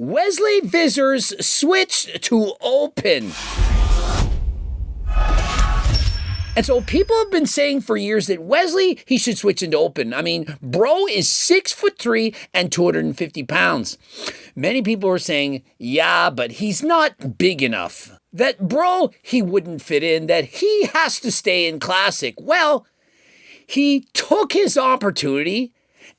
Wesley Vissers switched to open. And so people have been saying for years that Wesley, he should switch into open. I mean, bro is 6'3" and 250 pounds. Many people are saying, yeah, but he's not big enough. That bro, he wouldn't fit in, that he has to stay in classic. Well, he took his opportunity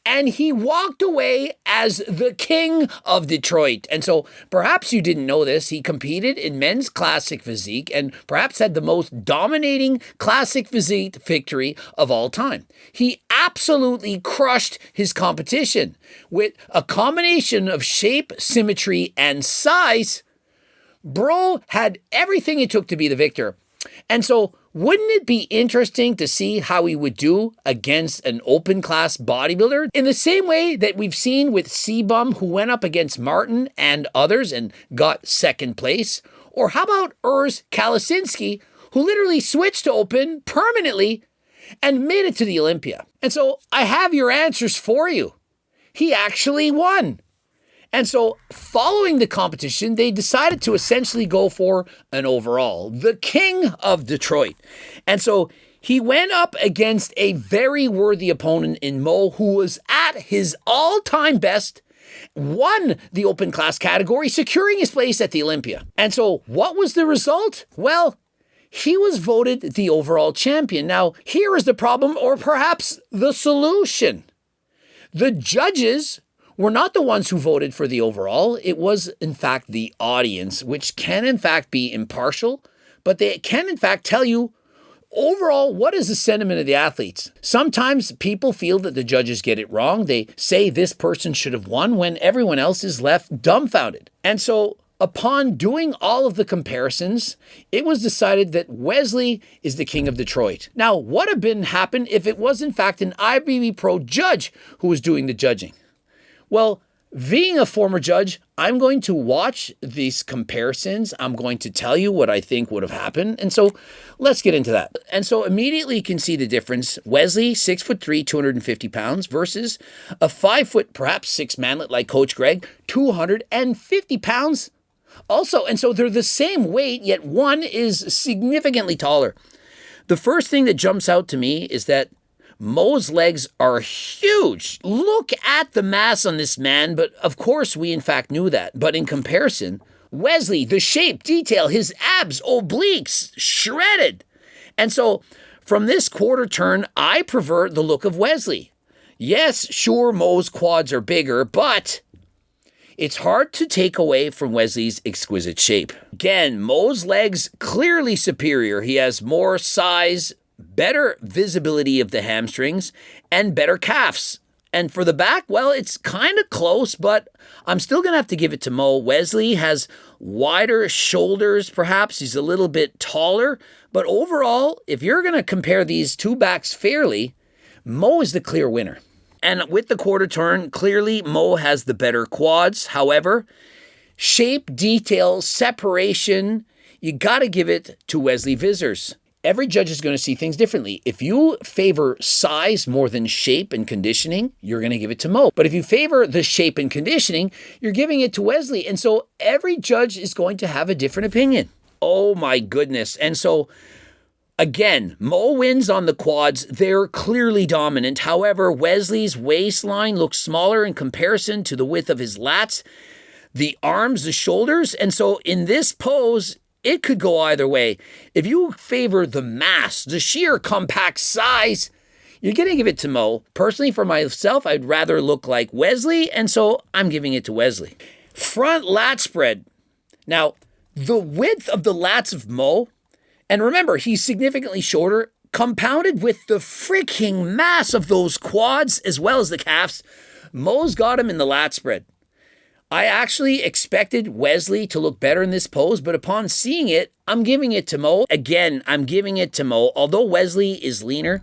and he walked away as the king of Detroit. And so perhaps you didn't know this. He competed in men's classic physique and perhaps had the most dominating classic physique victory of all time. He absolutely crushed his competition with a combination of shape, symmetry, and size. Bro had everything it took to be the victor. And so wouldn't it be interesting to see how he would do against an open class bodybuilder? In the same way that we've seen with C-Bum, who went up against Martin and others and got second place. Or how about Urs Kalasinski, who literally switched to open permanently and made it to the Olympia. And so I have your answers for you. He actually won. And so following the competition, they decided to essentially go for an overall, the king of Detroit. And so he went up against a very worthy opponent in Mo, who was at his all-time best, won the open class category, securing his place at the Olympia. And so what was the result? Well, he was voted the overall champion. Now, here is the problem, or perhaps the solution. The judges were not the ones who voted for the overall. It was, in fact, the audience, which can, in fact, be impartial, but they can, in fact, tell you overall what is the sentiment of the athletes. Sometimes people feel that the judges get it wrong. They say this person should have won when everyone else is left dumbfounded. And so upon doing all of the comparisons, it was decided that Wesley is the king of Detroit. Now, what had been happened if it was, in fact, an IFBB Pro judge who was doing the judging? Well, being a former judge, I'm going to watch these comparisons. I'm going to tell you what I think would have happened. And so let's get into that. And so immediately you can see the difference. Wesley, 6'3", 250 pounds versus a 5 foot, perhaps 6 manlet like Coach Greg, 250 pounds also. And so they're the same weight, yet one is significantly taller. The first thing that jumps out to me is that Mo's legs are huge. Look at the mass on this man, but of course we in fact knew that. But in comparison, Wesley, the shape, detail, his abs, obliques, shredded. And so from this quarter turn, I prefer the look of Wesley. Yes, sure, Mo's quads are bigger, but it's hard to take away from Wesley's exquisite shape. Again, Mo's legs clearly superior. He has more size, better visibility of the hamstrings, and better calves. And for the back, well, it's kind of close, but I'm still going to have to give it to Mo. Wesley has wider shoulders, perhaps. He's a little bit taller. But overall, if you're going to compare these two backs fairly, Mo is the clear winner. And with the quarter turn, clearly Mo has the better quads. However, shape, detail, separation, you got to give it to Wesley Vissers. Every judge is going to see things differently. If you favor size more than shape and conditioning, you're going to give it to Mo. But if you favor the shape and conditioning, you're giving it to Wesley. And so every judge is going to have a different opinion. Oh my goodness. And so again, Mo wins on the quads. They're clearly dominant. However, Wesley's waistline looks smaller in comparison to the width of his lats, the arms, the shoulders. And so in this pose, it could go either way. If you favor the mass, the sheer compact size, you're going to give it to Mo. Personally, for myself, I'd rather look like Wesley, and so I'm giving it to Wesley. Front lat spread. Now, the width of the lats of Mo, and remember, he's significantly shorter, compounded with the freaking mass of those quads as well as the calves, Mo's got him in the lat spread. I actually expected Wesley to look better in this pose, but upon seeing it, I'm giving it to Mo. Again, I'm giving it to Mo. Although Wesley is leaner,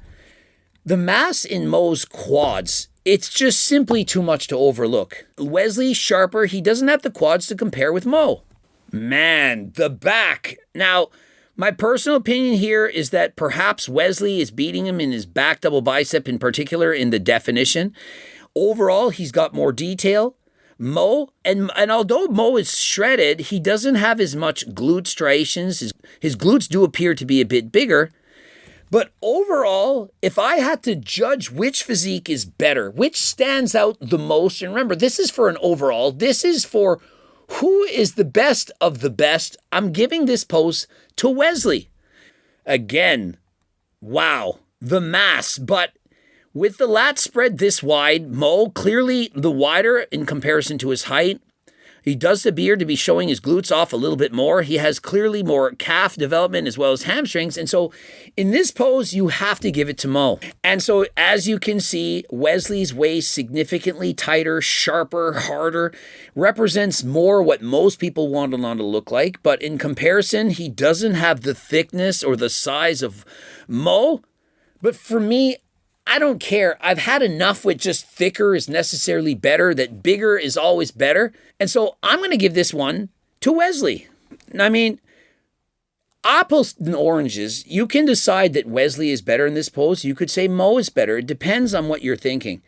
the mass in Mo's quads, it's just simply too much to overlook. Wesley's sharper. He doesn't have the quads to compare with Mo. Man, the back. Now, my personal opinion here is that perhaps Wesley is beating him in his back double bicep, in particular in the definition. Overall, he's got more detail. Mo, and although Mo is shredded, he doesn't have as much glute striations. His glutes do appear to be a bit bigger. But overall, if I had to judge which physique is better, which stands out the most, and remember, this is for an overall, this is for who is the best of the best, I'm giving this post to Wesley. Again, wow, the mass, but with the lats spread this wide, Mo clearly the wider in comparison to his height. He does appear to be showing his glutes off a little bit more. He has clearly more calf development as well as hamstrings. And so in this pose, you have to give it to Mo. And so as you can see, Wesley's waist significantly tighter, sharper, harder, represents more what most people want Alon to look like. But in comparison, he doesn't have the thickness or the size of Mo. But for me, I don't care. I've had enough with just thicker is necessarily better, that bigger is always better. And so I'm going to give this one to Wesley. I mean, apples and oranges, you can decide that Wesley is better in this pose. You could say Mo is better. It depends on what you're thinking.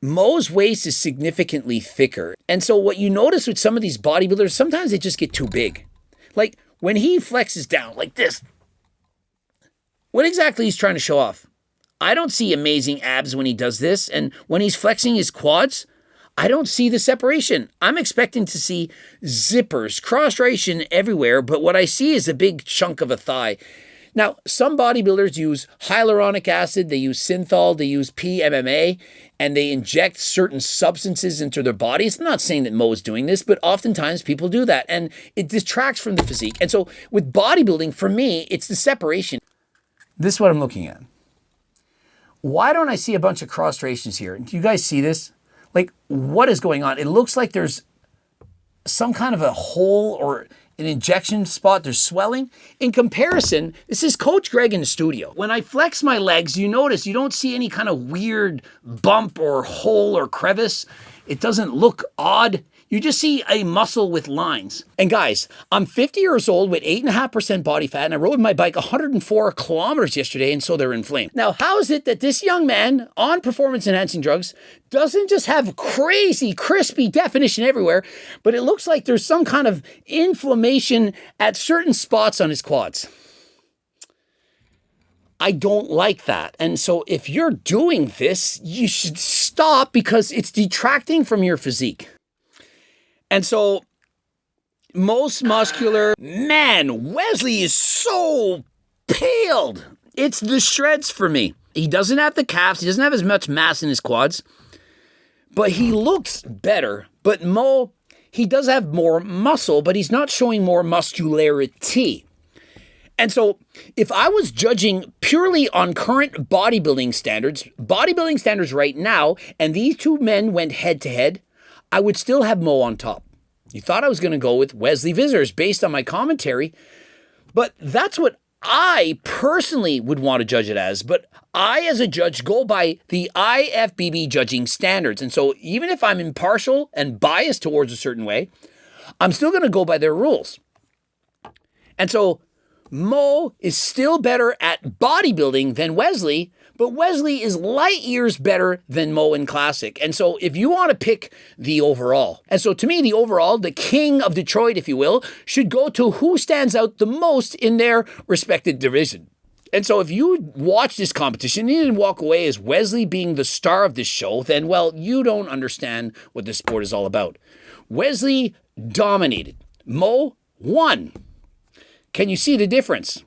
Mo's waist is significantly thicker. And so what you notice with some of these bodybuilders, sometimes they just get too big. Like when he flexes down like this, what exactly he's trying to show off? I don't see amazing abs when he does this. And when he's flexing his quads, I don't see the separation. I'm expecting to see zippers, cross-striation everywhere, but what I see is a big chunk of a thigh. Now, some bodybuilders use hyaluronic acid, they use synthol, they use PMMA, and they inject certain substances into their bodies. I'm not saying that Mo is doing this, but oftentimes people do that, and it detracts from the physique. And so with bodybuilding, for me, it's the separation. This is what I'm looking at. Why don't I see a bunch of cross striations here? Do you guys see this? Like, what is going on? It looks like there's some kind of a hole or an injection spot. There's swelling. In comparison, this is Coach Greg in the studio. When I flex my legs, you notice you don't see any kind of weird bump or hole or crevice. It doesn't look odd. You just see a muscle with lines. And guys, I'm 50 years old with 8.5% body fat, and I rode my bike 104 kilometers yesterday, and so they're inflamed. Now, how is it that this young man on performance-enhancing drugs doesn't just have crazy, crispy definition everywhere, but it looks like there's some kind of inflammation at certain spots on his quads? I don't like that. And so if you're doing this, you should stop because it's detracting from your physique. And so, most muscular, man, Wesley is so paled. It's the shreds for me. He doesn't have the calves. He doesn't have as much mass in his quads. But he looks better. But Mo, he does have more muscle, but he's not showing more muscularity. And so, if I was judging purely on current bodybuilding standards right now, and these two men went head to head, I would still have Mo on top. You thought I was going to go with Wesley Vissers based on my commentary, but that's what I personally would want to judge it as. But I, as a judge, go by the IFBB judging standards. And so even if I'm impartial and biased towards a certain way, I'm still going to go by their rules. And so Mo is still better at bodybuilding than Wesley, but Wesley is light years better than Mo in classic. And so if you want to pick the overall, and so to me, the overall, the king of Detroit, if you will, should go to who stands out the most in their respected division. And so if you watch this competition and you didn't walk away as Wesley being the star of this show, then, well, you don't understand what this sport is all about. Wesley dominated. Mo won. Can you see the difference?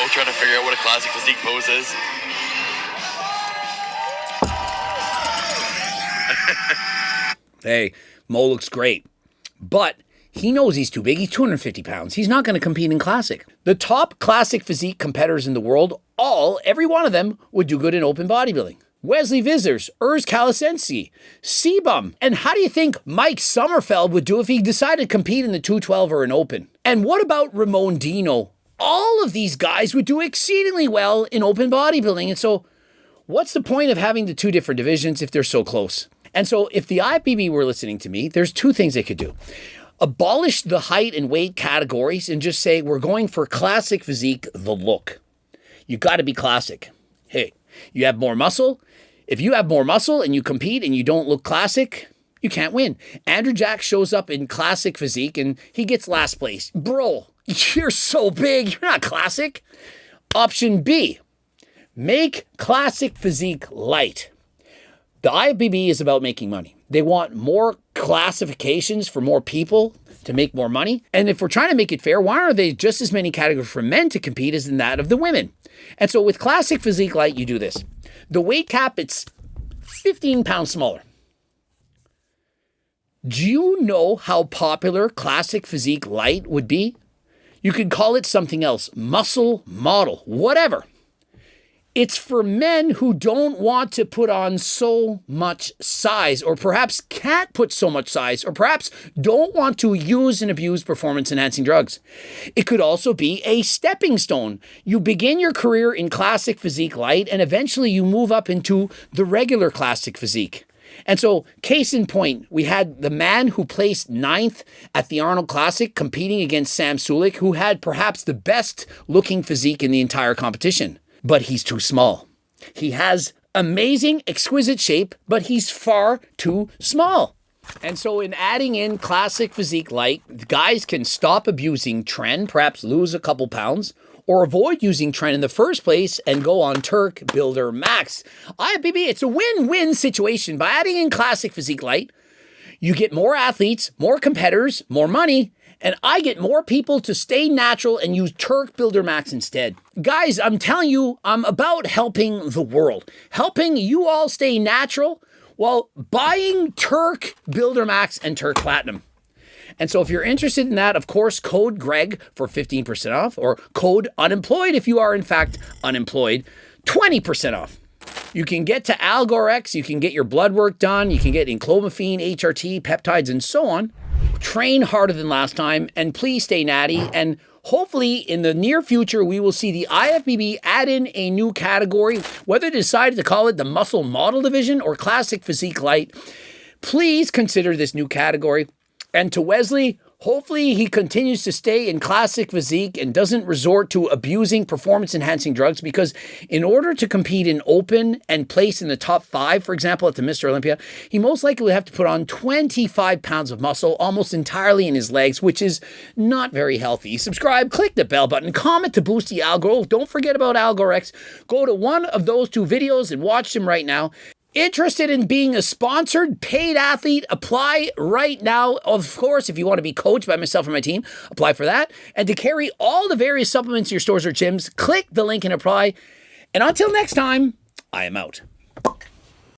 Trying to figure out what a classic physique pose is. Hey, Mo looks great, but he knows he's too big. He's 250 pounds. He's not going to compete in classic. The top classic physique competitors in the world, every one of them would do good in open bodybuilding. Wesley Vissers, Urs Kalasensi, Sebum. And how do you think Mike Sommerfeld would do if he decided to compete in the 212 or an open? And what about Ramon Dino? All of these guys would do exceedingly well in open bodybuilding. And so what's the point of having the two different divisions if they're so close? And so if the IFBB were listening to me, there's two things they could do. Abolish the height and weight categories and just say, we're going for classic physique, the look. You got to be classic. Hey, You have more muscle. If you have more muscle and you compete and you don't look classic, you can't win. Andrew Jack shows up in classic physique and he gets last place. Bro, you're so big. You're not classic. Option B, make classic physique light. The IFBB is about making money. They want more classifications for more people to make more money. And if we're trying to make it fair, why aren't there just as many categories for men to compete as in that of the women? And so with classic physique light, you do this. The weight cap, it's 15 pounds smaller. Do you know how popular classic physique light would be? You could call it something else, muscle model, whatever. It's for men who don't want to put on so much size, or perhaps can't put so much size, or perhaps don't want to use and abuse performance-enhancing drugs. It could also be a stepping stone. You begin your career in classic physique light, and eventually you move up into the regular classic physique. And so, case in point, we had the man who placed 9th at the Arnold Classic competing against Sam Sulek, who had perhaps the best looking physique in the entire competition. But he's too small. He has amazing, exquisite shape, but he's far too small. And so in adding in classic physique light, guys can stop abusing tren, perhaps lose a couple pounds, or avoid using tren in the first place and go on Turk Builder Max. IFBB, it's a win-win situation. By adding in classic physique light, you get more athletes, more competitors, more money, and I get more people to stay natural and use Turk Builder Max instead. Guys, I'm telling you, I'm about helping the world. Helping you all stay natural while buying Turk Builder Max and Turk Platinum. And so if you're interested in that, of course, code Greg for 15% off, or code unemployed if you are in fact unemployed, 20% off. You can get to Algorex, you can get your blood work done, you can get enclomiphene, HRT, peptides, and so on. Train harder than last time, and please stay natty. And hopefully in the near future, we will see the IFBB add in a new category, whether they decide to call it the muscle model division or classic physique light. Please consider this new category. And to Wesley, hopefully he continues to stay in classic physique and doesn't resort to abusing performance-enhancing drugs, because in order to compete in open and place in the top 5, for example, at the Mr. Olympia, he most likely would have to put on 25 pounds of muscle almost entirely in his legs, which is not very healthy. Subscribe, click the bell button, comment to boost the algo. Don't forget about Algorex. Go to one of those 2 videos and watch them right now. Interested in being a sponsored paid athlete? Apply right now. Of course, if you want to be coached by myself or my team, apply for that. And to carry all the various supplements in your stores or gyms, click the link and apply. And until next time, I am out.